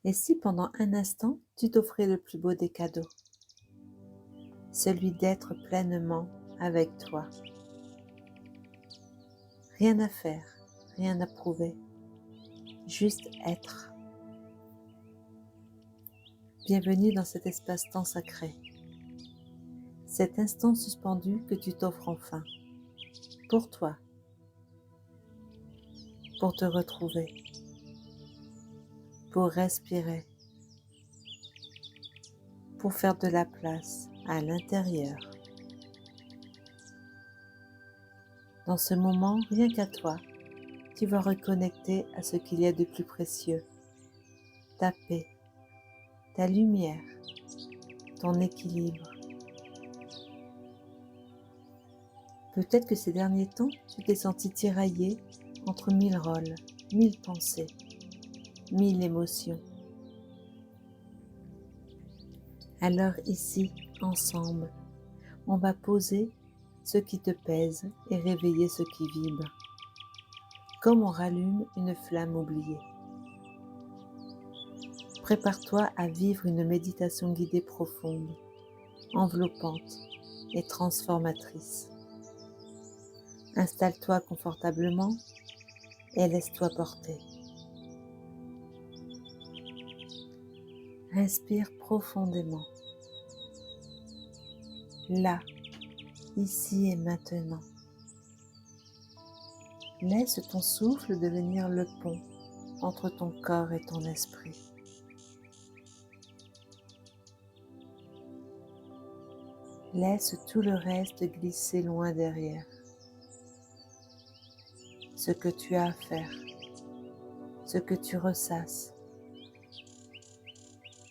Et si pendant un instant, tu t'offrais le plus beau des cadeaux, celui d'être pleinement avec toi. Rien à faire, rien à prouver, juste être. Bienvenue dans cet espace-temps sacré, cet instant suspendu que tu t'offres enfin, pour toi, pour te retrouver, pour respirer, pour faire de la place à l'intérieur. Dans ce moment, rien qu'à toi, tu vas reconnecter à ce qu'il y a de plus précieux, ta paix, ta lumière, ton équilibre. Peut-être que ces derniers temps, tu t'es senti tiraillé entre 1000 rôles, 1000 pensées, 1000 émotions. Alors ici, ensemble, on va poser ce qui te pèse et réveiller ce qui vibre, comme on rallume une flamme oubliée. Prépare-toi à vivre une méditation guidée profonde, enveloppante et transformatrice. Installe-toi confortablement et laisse-toi porter. Respire profondément. Là, ici et maintenant. Laisse ton souffle devenir le pont entre ton corps et ton esprit. Laisse tout le reste glisser loin derrière. Ce que tu as à faire, ce que tu ressasses.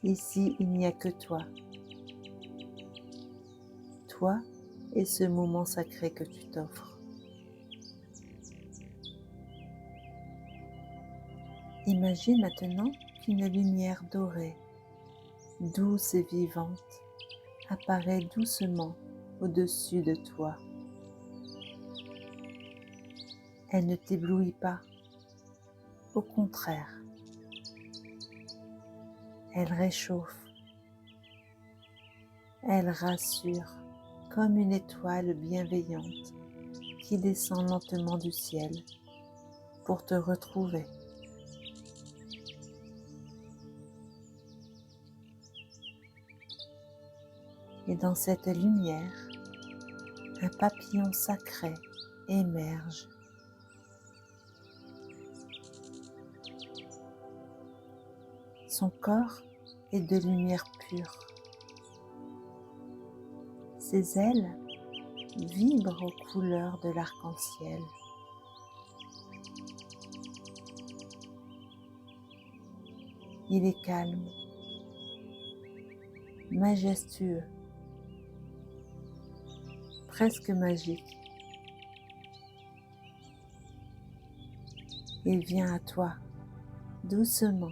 Ici, il n'y a que toi. Toi et ce moment sacré que tu t'offres. Imagine maintenant qu'une lumière dorée, douce et vivante, apparaît doucement au-dessus de toi. Elle ne t'éblouit pas, au contraire, elle réchauffe, elle rassure comme une étoile bienveillante qui descend lentement du ciel pour te retrouver. Et dans cette lumière, un papillon sacré émerge. Son corps est de lumière pure. Ses ailes vibrent aux couleurs de l'arc-en-ciel. Il est calme, majestueux, presque magique. Il vient à toi, doucement.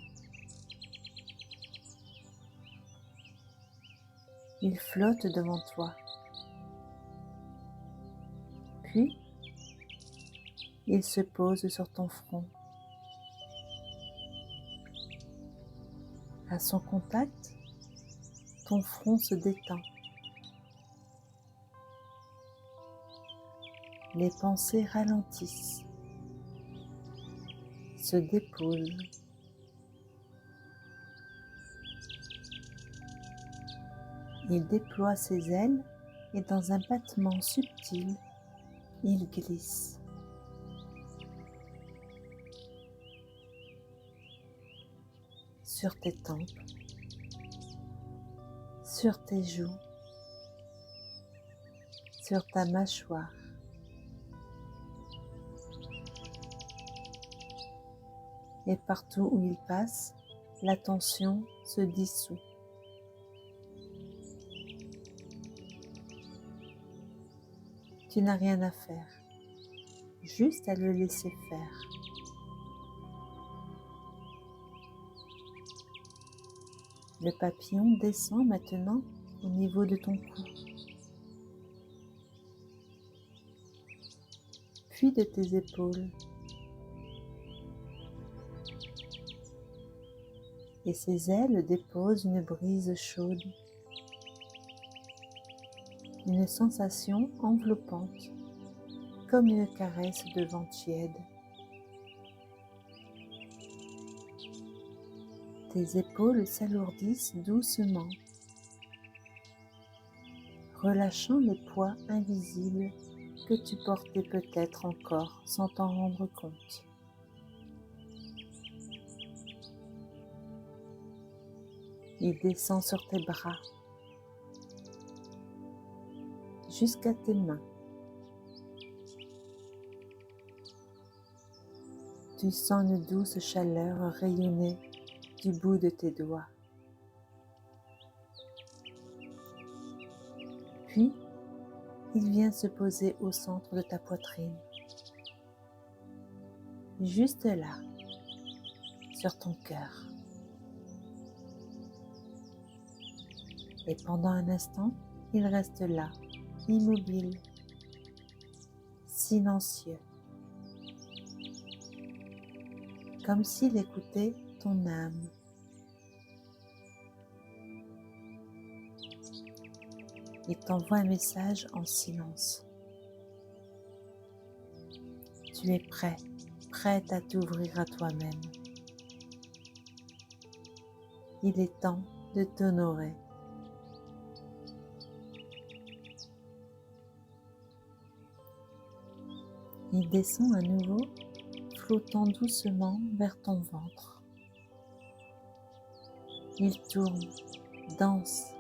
Il flotte devant toi. Puis, il se pose sur ton front. À son contact, ton front se détend. Les pensées ralentissent, se déposent. Il déploie ses ailes et dans un battement subtil, il glisse. Sur tes tempes, sur tes joues, sur ta mâchoire. Et partout où il passe, la tension se dissout. Tu n'as rien à faire, juste à le laisser faire. Le papillon descend maintenant au niveau de ton cou, puis de tes épaules. et ses ailes déposent une brise chaude, une sensation enveloppante, comme une caresse de vent tiède. Tes épaules s'alourdissent doucement, relâchant les poids invisibles que tu portais peut-être encore sans t'en rendre compte. Il descend sur tes bras, jusqu'à tes mains. Tu sens une douce chaleur rayonner du bout de tes doigts. Puis, il vient se poser au centre de ta poitrine, juste là, sur ton cœur. Et pendant un instant, il reste là, immobile, silencieux, comme s'il écoutait ton âme. Il t'envoie un message en silence. Tu es prêt, prête à t'ouvrir à toi-même. Il est temps de t'honorer. Il descend à nouveau, flottant doucement vers ton ventre. Il tourne, danse,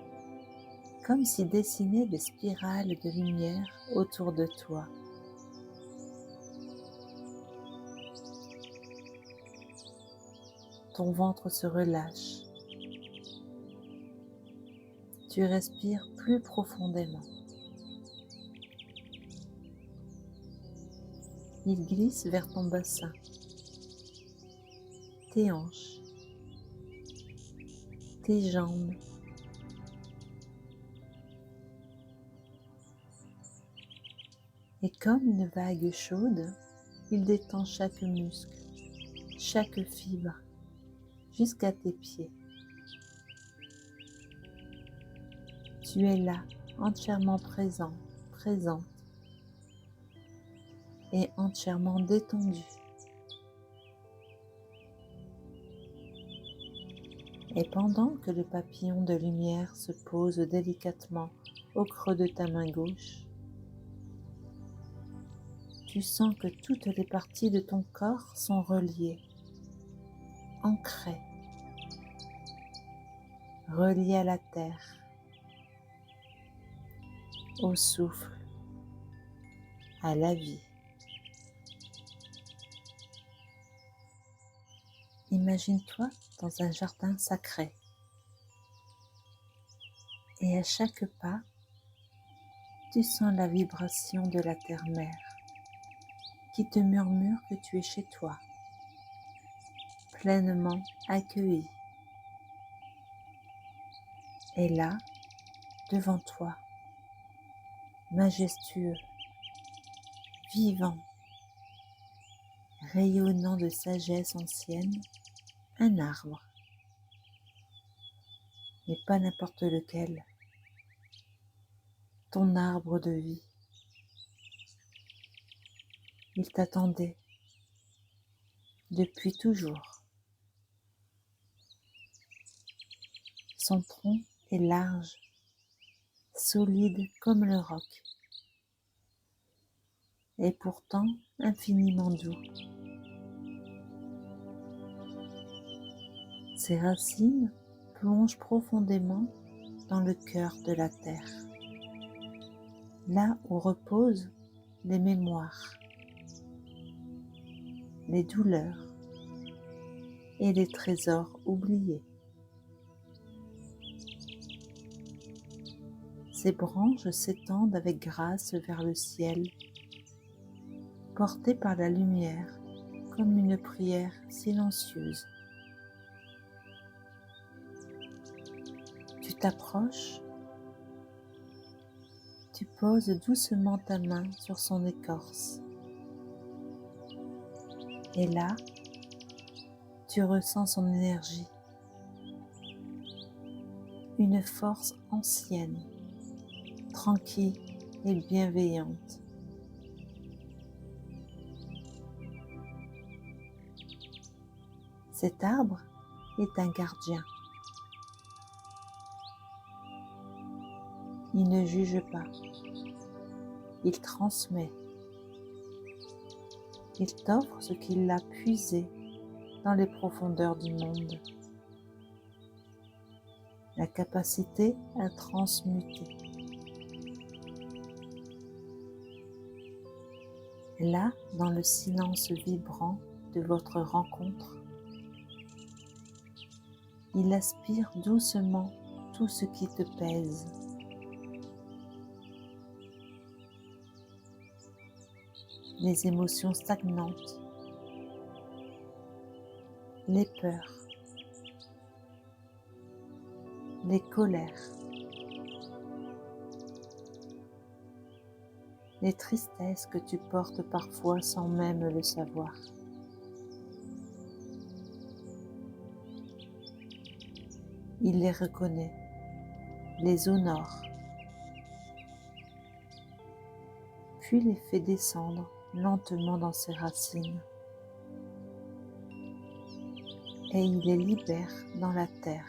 comme s'il dessinait des spirales de lumière autour de toi. Ton ventre se relâche. Tu respires plus profondément. Il glisse vers ton bassin, tes hanches, tes jambes. Et comme une vague chaude, il détend chaque muscle, chaque fibre, jusqu'à tes pieds. Tu es là, entièrement présent, présente, et entièrement détendu. Et pendant que le papillon de lumière se pose délicatement au creux de ta main gauche, tu sens que toutes les parties de ton corps sont reliées, ancrées, reliées à la terre, au souffle, à la vie. Imagine-toi dans un jardin sacré et à chaque pas, tu sens la vibration de la terre-mère qui te murmure que tu es chez toi, pleinement accueilli. Et là, devant toi, majestueux, vivant, rayonnant de sagesse ancienne, un arbre, mais pas n'importe lequel, ton arbre de vie. Il t'attendait depuis toujours. Son tronc est large, solide comme le roc, et pourtant infiniment doux. Ses racines plongent profondément dans le cœur de la terre, là où reposent les mémoires, les douleurs et les trésors oubliés. Ses branches s'étendent avec grâce vers le ciel, portées par la lumière comme une prière silencieuse. Tu t'approches, tu poses doucement ta main sur son écorce. Et là, tu ressens son énergie, une force ancienne, tranquille et bienveillante. Cet arbre est un gardien. Il ne juge pas, il transmet. Il t'offre ce qu'il a puisé dans les profondeurs du monde, la capacité à transmuter. Là, dans le silence vibrant de votre rencontre, il aspire doucement tout ce qui te pèse. Les émotions stagnantes, les peurs, les colères, les tristesses que tu portes parfois sans même le savoir. Il les reconnaît, les honore, puis les fait descendre lentement dans ses racines. Et il les libère dans la terre,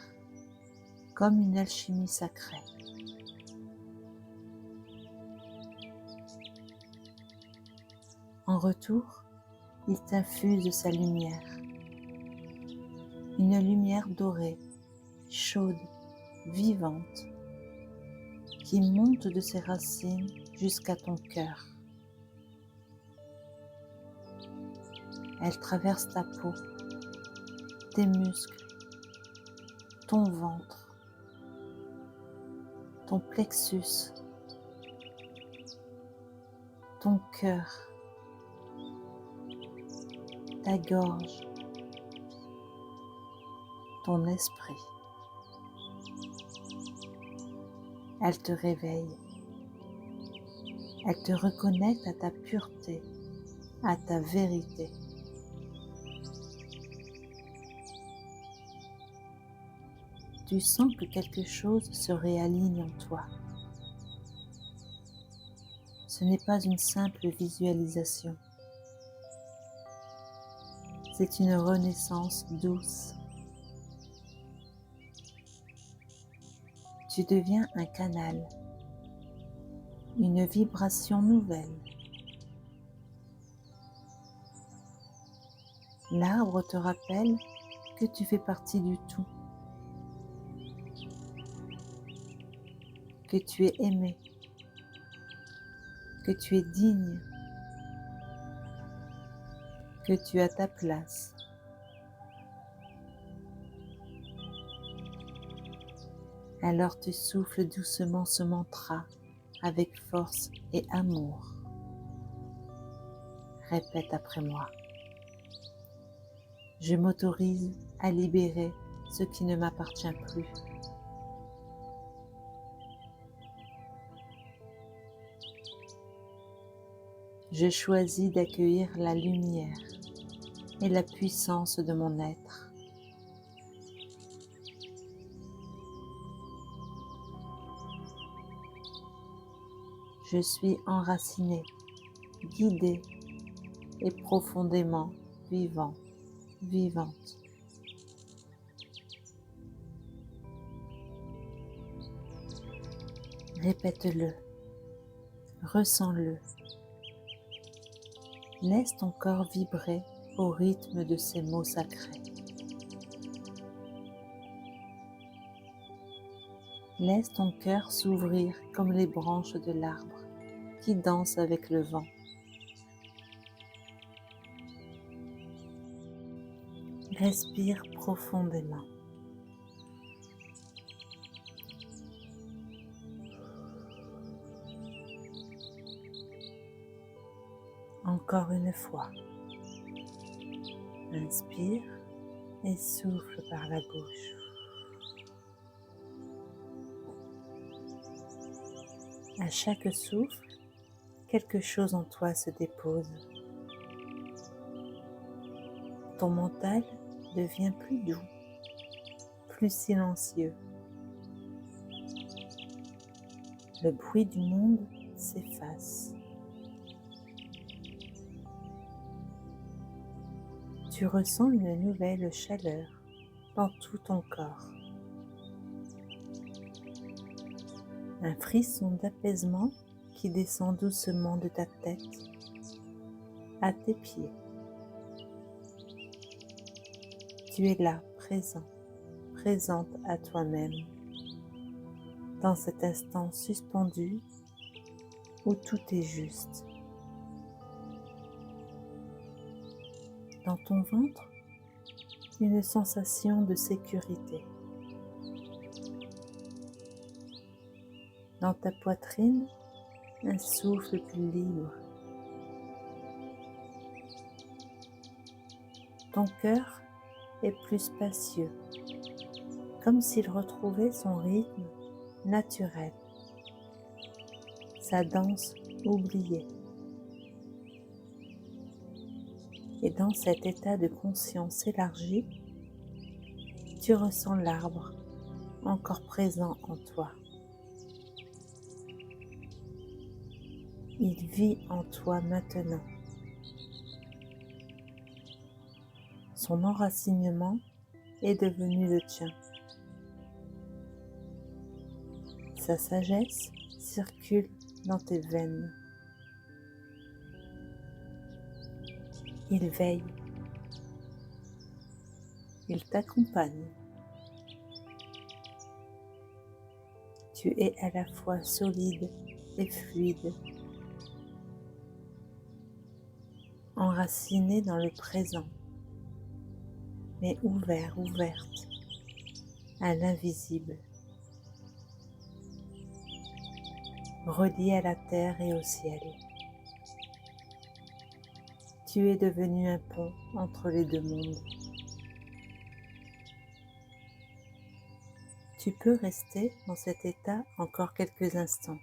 comme une alchimie sacrée. En retour, il t'infuse sa lumière, une lumière dorée, chaude, vivante, qui monte de ses racines jusqu'à ton cœur. Elle traverse ta peau, tes muscles, ton ventre, ton plexus, ton cœur, ta gorge, ton esprit. Elle te réveille, elle te reconnecte à ta pureté, à ta vérité. Tu sens que quelque chose se réaligne en toi. Ce n'est pas une simple visualisation. C'est une renaissance douce. Tu deviens un canal, une vibration nouvelle. L'arbre te rappelle que tu fais partie du tout, que tu es aimé, que tu es digne, que tu as ta place. Alors tu souffles doucement ce mantra avec force et amour. Répète après moi. Je m'autorise à libérer ce qui ne m'appartient plus. Je choisis d'accueillir la lumière et la puissance de mon être. Je suis enraciné, guidé et profondément vivant, vivante. Répète-le, ressens-le. Laisse ton corps vibrer au rythme de ces mots sacrés. Laisse ton cœur s'ouvrir comme les branches de l'arbre qui dansent avec le vent. Respire profondément. Encore une fois. Inspire et souffle par la bouche. À chaque souffle, quelque chose en toi se dépose. Ton mental devient plus doux, plus silencieux. Le bruit du monde s'efface. Tu ressens une nouvelle chaleur dans tout ton corps. Un frisson d'apaisement qui descend doucement de ta tête à tes pieds. Tu es là, présent, présente à toi-même, dans cet instant suspendu où tout est juste. Dans ton ventre, une sensation de sécurité. Dans ta poitrine, un souffle plus libre. Ton cœur est plus spacieux, comme s'il retrouvait son rythme naturel, sa danse oubliée. Et dans cet état de conscience élargie, tu ressens l'arbre encore présent en toi. Il vit en toi maintenant. Son enracinement est devenu le tien. Sa sagesse circule dans tes veines. Il veille. Il t'accompagne. Tu es à la fois solide et fluide, enraciné dans le présent, mais ouverte à l'invisible, relié à la terre et au ciel. Tu es devenu un pont entre les deux mondes. Tu peux rester dans cet état encore quelques instants.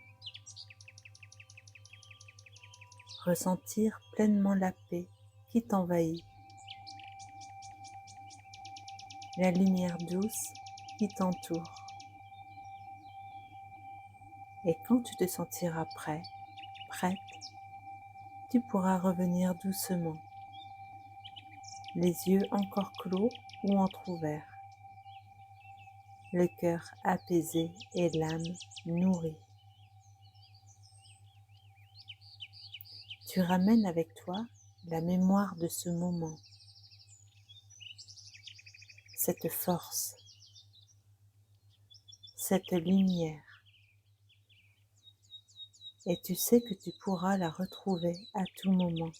Ressentir pleinement la paix qui t'envahit, la lumière douce qui t'entoure. Et quand tu te sentiras prêt, prête, tu pourras revenir doucement, les yeux encore clos ou entr'ouverts, le cœur apaisé et l'âme nourrie. Tu ramènes avec toi la mémoire de ce moment, cette force, cette lumière, et tu sais que tu pourras la retrouver à tout moment.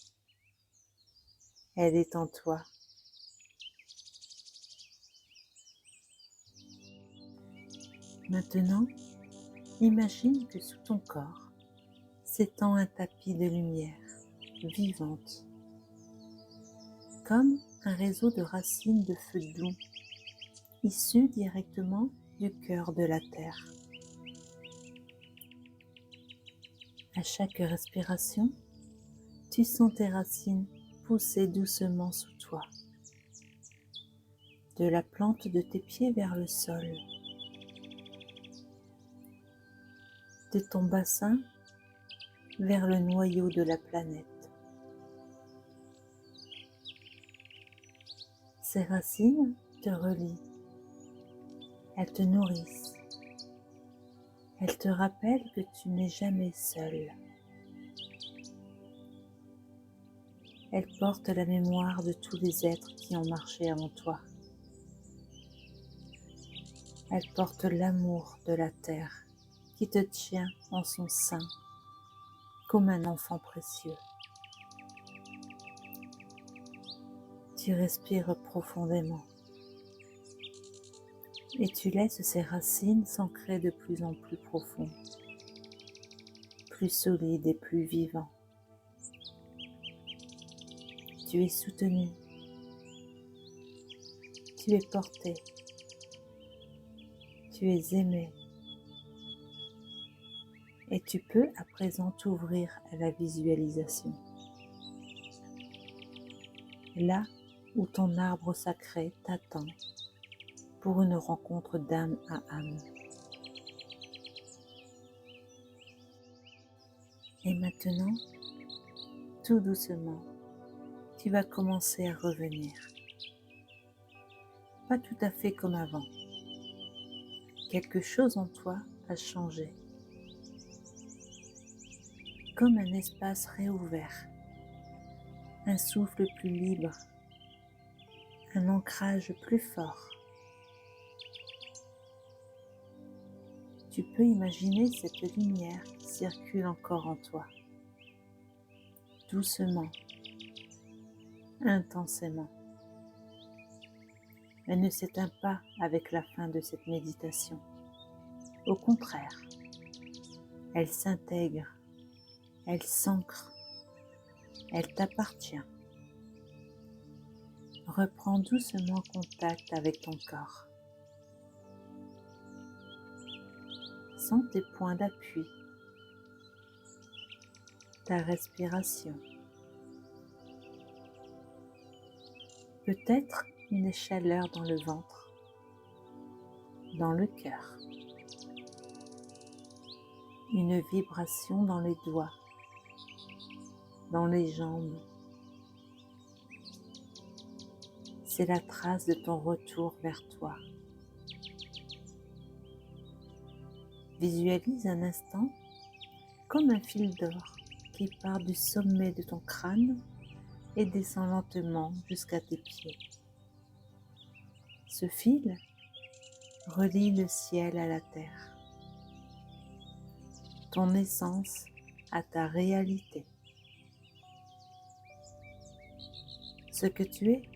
Elle est en toi. Maintenant, imagine que sous ton corps s'étend un tapis de lumière vivante, comme un réseau de racines de feu doux, issues directement du cœur de la terre. À chaque respiration, tu sens tes racines pousser doucement sous toi, de la plante de tes pieds vers le sol, de ton bassin vers le noyau de la planète. Ces racines te relient, elles te nourrissent, elles te rappellent que tu n'es jamais seul. Elles portent la mémoire de tous les êtres qui ont marché avant toi. Elles portent l'amour de la terre qui te tient en son sein comme un enfant précieux. Tu respires profondément et tu laisses ces racines s'ancrer de plus en plus profond, plus solides et plus vivants. Tu es soutenu, tu es porté, tu es aimé et tu peux à présent t'ouvrir à la visualisation. Là où ton arbre sacré t'attend pour une rencontre d'âme à âme. Et maintenant, tout doucement, tu vas commencer à revenir. Pas tout à fait comme avant. Quelque chose en toi a changé. Comme un espace réouvert, un souffle plus libre, un ancrage plus fort. Tu peux imaginer cette lumière qui circule encore en toi, doucement, intensément. Elle ne s'éteint pas avec la fin de cette méditation. Au contraire, elle s'intègre, elle s'ancre, elle t'appartient. Reprends doucement contact avec ton corps. Sens tes points d'appui, ta respiration. Peut-être une chaleur dans le ventre, dans le cœur. Une vibration dans les doigts, dans les jambes. C'est la trace de ton retour vers toi. Visualise un instant comme un fil d'or qui part du sommet de ton crâne et descend lentement jusqu'à tes pieds. Ce fil relie le ciel à la terre, ton essence à ta réalité. Ce que tu es,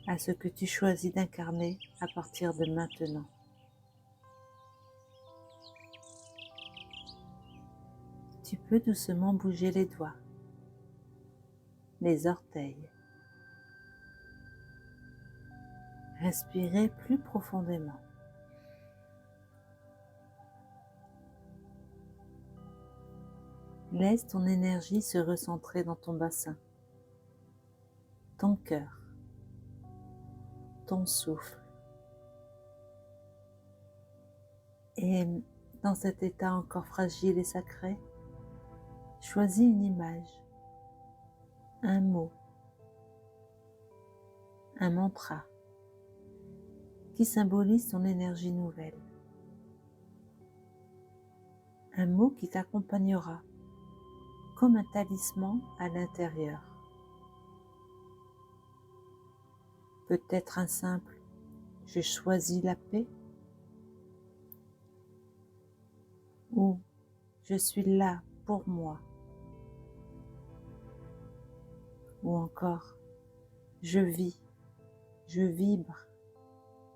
à ce que tu choisis d'incarner à partir de maintenant. Tu peux doucement bouger les doigts, les orteils. Respirer plus profondément. Laisse ton énergie se recentrer dans ton bassin, ton cœur, ton souffle. Et dans cet état encore fragile et sacré, choisis une image, un mot, un mantra qui symbolise ton énergie nouvelle. Un mot qui t'accompagnera comme un talisman à l'intérieur. Peut-être un simple « je choisis la paix » ou « je suis là pour moi » ou encore « je vis, je vibre,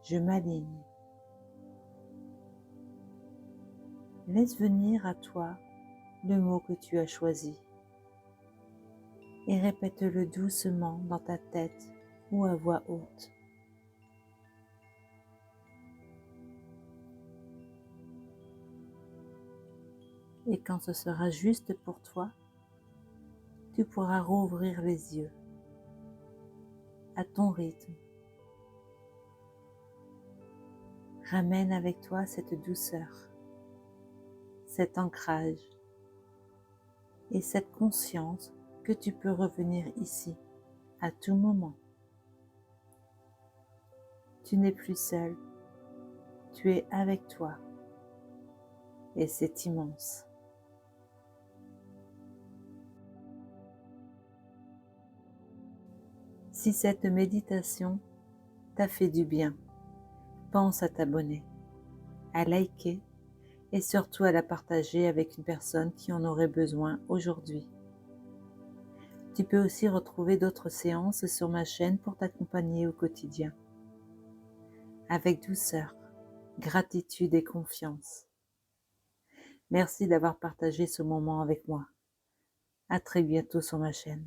je m'aligne ». Laisse venir à toi le mot que tu as choisi et répète-le doucement dans ta tête ou à voix haute. Et quand ce sera juste pour toi, tu pourras rouvrir les yeux à ton rythme. Ramène avec toi cette douceur, cet ancrage et cette conscience que tu peux revenir ici à tout moment. Tu n'es plus seul, tu es avec toi et c'est immense. Si cette méditation t'a fait du bien, pense à t'abonner, à liker et surtout à la partager avec une personne qui en aurait besoin aujourd'hui. Tu peux aussi retrouver d'autres séances sur ma chaîne pour t'accompagner au quotidien. Avec douceur, gratitude et confiance. Merci d'avoir partagé ce moment avec moi. À très bientôt sur ma chaîne.